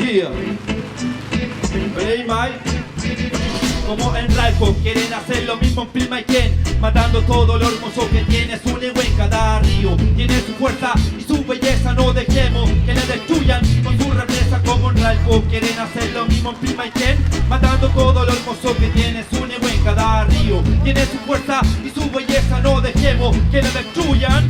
Yeah. Hey, Mike. Como en Ralco, quieren hacer lo mismo en Pilmaiquén, matando todo lo hermoso que tiene su lengua en cada río. Tiene su fuerza y su belleza, no dejemos que la destruyan con su represa. Como en Ralco, quieren hacer lo mismo en Pilmaiquén, matando todo lo hermoso que tiene su lengua en cada río. Tiene su fuerza y su belleza, no dejemos que la destruyan.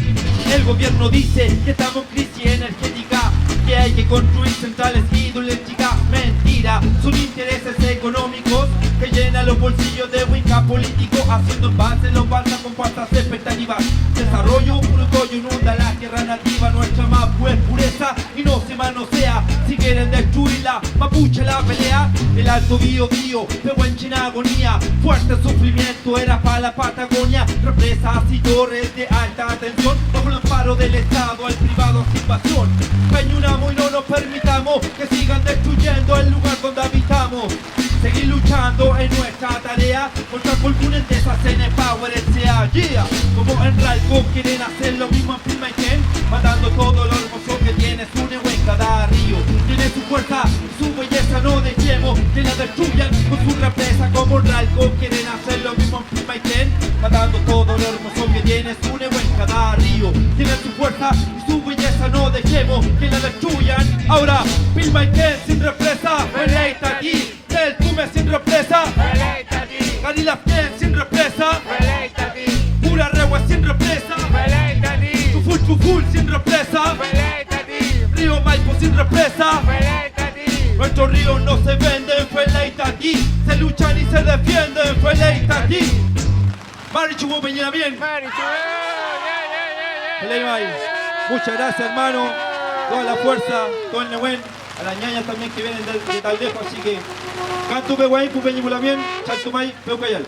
El gobierno dice que estamos en crisis energética, que hay que construir centrales hidroeléctricas. Mentira, son intereses económicos que llenan los bolsillos de Wicca político, haciendo en base los balsas con falsas expectativas. Desarrollo bruto y inunda la tierra nativa, nuestra mapu es pureza y no se manosea. Si quieren destruirla, mapuche la pelea. El alto Biobío, Pehuenche en agonía, fuerte sufrimiento era para la Patagonia. Represas y torres de alta tensión, bajo el amparo del Estado al privado sin invasión. Peñunamos y no nos permitamos que sigan destruyendo el lugar donde habitamos. Seguir luchando en nuestra tarea contra componentes hacen el Power S.A. Yeah. Como en Ralco quieren hacer lo mismo en Pilmaiquén, matando todo lo hermoso que tiene su lengua en cada río. Tiene su fuerza y su belleza, no dejemos que la destruyan con su represa. Como en Ralco quieren hacer lo mismo en Pilmaiquén, matando todo lo hermoso que tiene su lengua en cada río. Tiene su fuerza y su belleza, no dejemos que la destruyan. Ahora, Pilmaiquén sin represa, Veleita aquí. El Tume sin represa, Veleita ti, Garilafquén sin represa, Veleita ti, Pura Regua sin represa, Veleita ti, Tuful sin represa, Veleita ti, Río Maipo sin represa. Veleita ti, Nuestros ríos no se venden, Veleita aquí. Se luchan y se defienden, Veleita aquí. Marichu, vos venía bien. Marichu, Pelei Mai. Muchas gracias, hermano. Toda la fuerza, todo el Nehuen. A las ñañas también que vienen de Taldejo, así que Cantu Pehuaín, Pupeñi Bulamien, Chantumay, Peucayal.